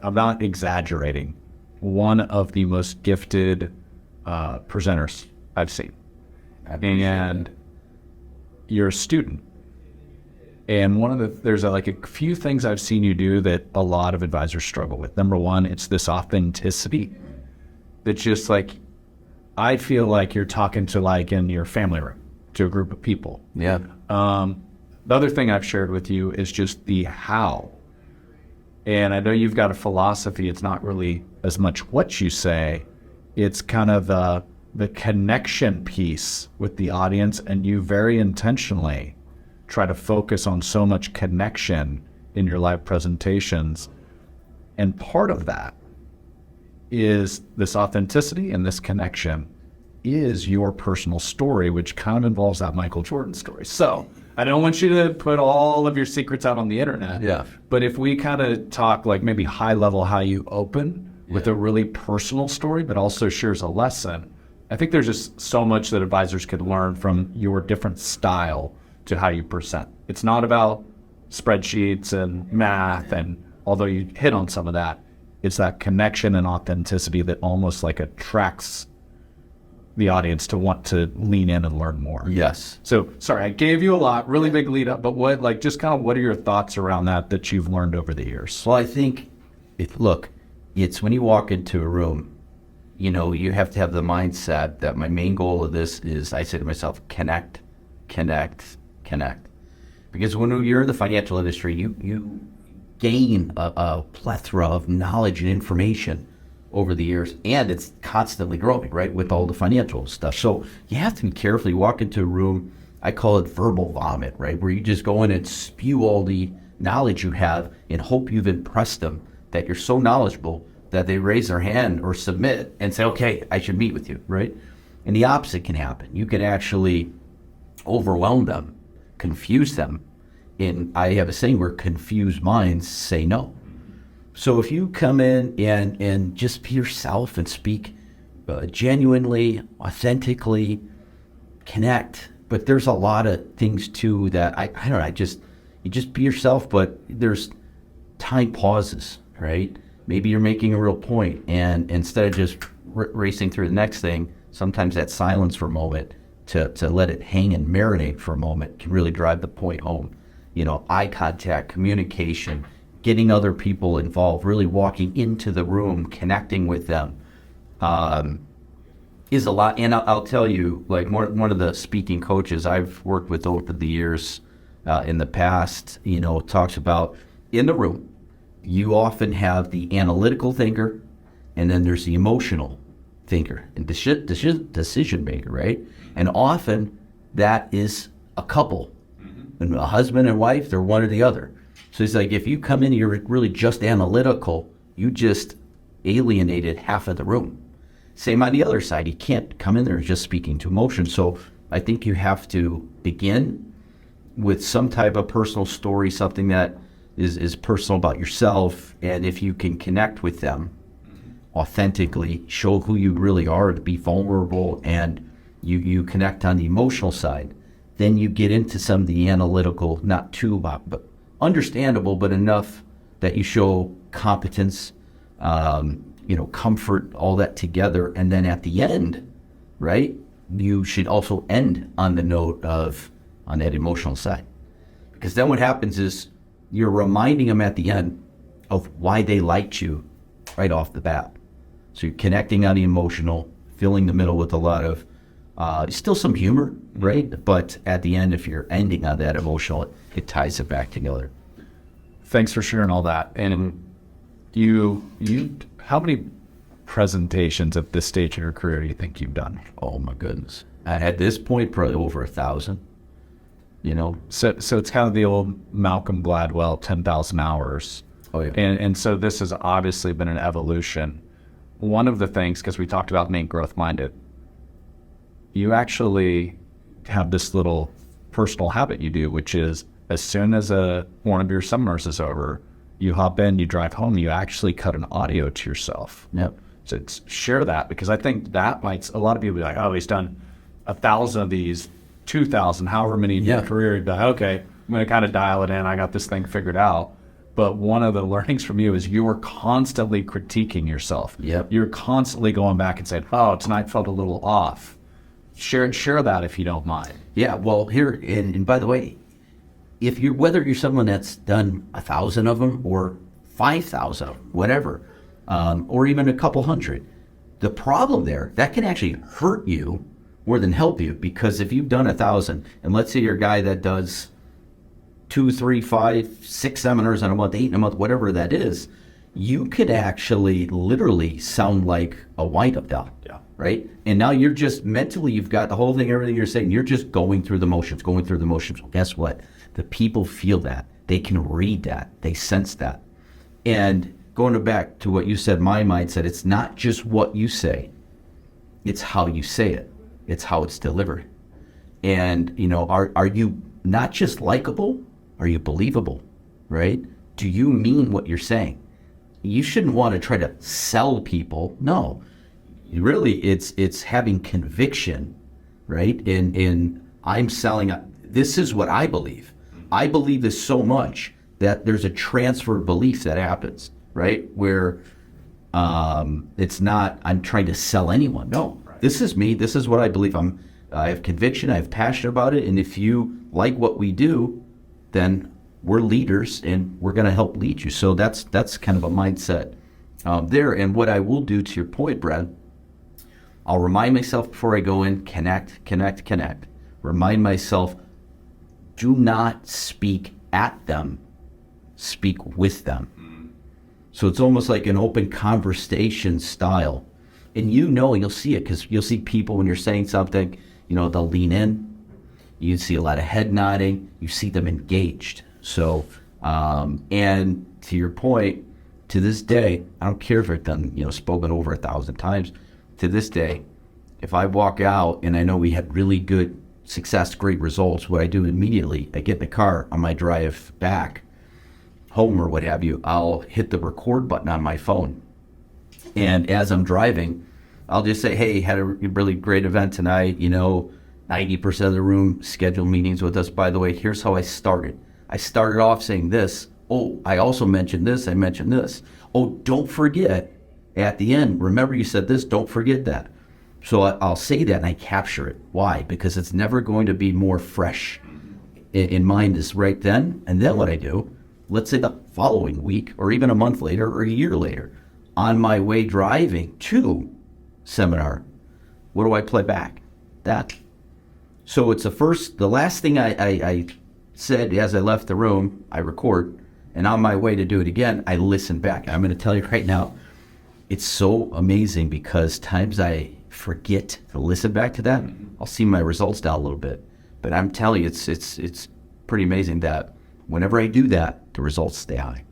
I'm not exaggerating, one of the most gifted presenters I've seen. And you're a student. And there's a few things I've seen you do that a lot of advisors struggle with. Number one, it's this authenticity that's just like, I feel like you're talking to in your family room to a group of people. Yeah. The other thing I've shared with you is just the how. And I know you've got a philosophy. It's not really as much what you say. It's kind of the connection piece with the audience. And you very intentionally try to focus on so much connection in your live presentations. And part of that is this authenticity, and this connection is your personal story, which kind of involves that Michael Jordan story. So I don't want you to put all of your secrets out on the internet. Yeah. But if we kind of talk maybe high level how you open with a really personal story, but also shares a lesson, I think there's just so much that advisors could learn from your different style to how you present. It's not about spreadsheets and math, and although you hit on some of that, it's that connection and authenticity that almost attracts the audience to want to lean in and learn more. Yes. So, sorry, I gave you a lot, really big lead up, but what are your thoughts around that you've learned over the years? Well, I think, it's when you walk into a room, you have to have the mindset that my main goal of this is, I say to myself, connect, connect, connect. Because when you're in the financial industry, you gain a plethora of knowledge and information over the years, and it's constantly growing, right, with all the financial stuff. So you have to be careful. You walk into a room, I call it verbal vomit, right, where you just go in and spew all the knowledge you have and hope you've impressed them, that you're so knowledgeable that they raise their hand or submit and say, okay, I should meet with you, right? And the opposite can happen. You can actually overwhelm them, confuse them. And I have a saying where confused minds say no. So if you come in and just be yourself and speak genuinely, authentically, connect. But there's a lot of things too that I don't know, you just be yourself, but there's time pauses, right? Maybe you're making a real point, and instead of just racing through the next thing, sometimes that silence for a moment to let it hang and marinate for a moment can really drive the point home. Eye contact, communication, getting other people involved, really walking into the room, connecting with them, is a lot. And I'll tell you, one of the speaking coaches I've worked with over the years in the past, talks about in the room, you often have the analytical thinker, and then there's the emotional thinker and decision maker, right? And often that is a couple. And a husband and wife, they're one or the other. So it's like, if you come in, you're really just analytical, you just alienated half of the room. Same on the other side. You can't come in there just speaking to emotion. So I think you have to begin with some type of personal story, something that is personal about yourself. And if you can connect with them authentically, show who you really are, to be vulnerable, and you connect on the emotional side, then you get into some of the analytical, not too but understandable, but enough that you show competence, comfort, all that together. And then at the end, right, you should also end on the note on that emotional side. Because then what happens is you're reminding them at the end of why they liked you right off the bat. So you're connecting on the emotional, filling the middle with a lot of still some humor, right? But at the end, if you're ending on that emotional, it ties it back together. Thanks for sharing all that. And you how many presentations at this stage in your career do you think you've done? Oh my goodness. At this point, probably over 1,000. So it's kind of the old Malcolm Gladwell 10,000 hours. Oh yeah. And so this has obviously been an evolution. One of the things, because we talked about being growth minded, you actually have this little personal habit you do, which is as soon as one of your seminars is over, you hop in, you drive home, you actually cut an audio to yourself. Yep. So share that, because I think that a lot of people be like, oh, he's done 1,000 of these, 2,000, however many in your career. Okay, I'm going to kind of dial it in. I got this thing figured out. But one of the learnings from you is you were constantly critiquing yourself. Yep. You're constantly going back and saying, oh, tonight felt a little off. Share that if you don't mind. Yeah, well, here, and by the way, if you're, whether you're someone that's done 1,000 of them or 5,000 of them, whatever, or even a couple hundred, the problem there, that can actually hurt you more than help you, because if you've done 1,000, and let's say you're a guy that does 2, 3, 5, 6 seminars in a month, 8 in a month, whatever that is, you could actually literally sound like a wind-up doll. Yeah. Right? And now you're just mentally, you've got the whole thing, everything you're saying, you're just going through the motions. Well, guess what? The people feel that. They can read that. They sense that. And going back to what you said, my mindset, it's not just what you say. It's how you say it. It's how it's delivered. And, you know, are you not just likable? Are you believable? Right? Do you mean what you're saying? You shouldn't want to try to sell people. No. Really, it's having conviction, right? In I'm selling, this is what I believe. I believe this so much that there's a transfer of belief that happens, right? Where it's not, I'm trying to sell anyone. No, this is me. This is what I believe. I have conviction. I have passion about it. And if you like what we do, then we're leaders and we're going to help lead you. So that's kind of a mindset there. And what I will do, to your point, Brad, I'll remind myself before I go in, connect. Remind myself, do not speak at them, speak with them. So it's almost like an open conversation style. And you'll see it, because you'll see people when you're saying something, you know, they'll lean in. You see a lot of head nodding. You see them engaged. So, and to your point, to this day, I don't care if it's done, you know, spoken over 1,000 times. To this day, if I walk out and I know we had really good success, great results, what I do immediately, I get in the car on my drive back home or what have you, I'll hit the record button on my phone. And as I'm driving, I'll just say, hey, had a really great event tonight. You know, 90% of the room scheduled meetings with us. By the way, here's how I started. I started off saying this. Oh, I also mentioned this. I mentioned this. Oh, don't forget. At the end, remember you said this, don't forget that. So I'll say that and I capture it. Why? Because it's never going to be more fresh in mind as right then. And then what I do, let's say the following week or even a month later or a year later, on my way driving to seminar, what do I play back? That. So it's the last thing I said as I left the room, I record, and on my way to do it again, I listen back. I'm going to tell you right now, it's so amazing, because times I forget to listen back to that, I'll see my results down a little bit. But I'm telling you, it's pretty amazing that whenever I do that, the results stay high.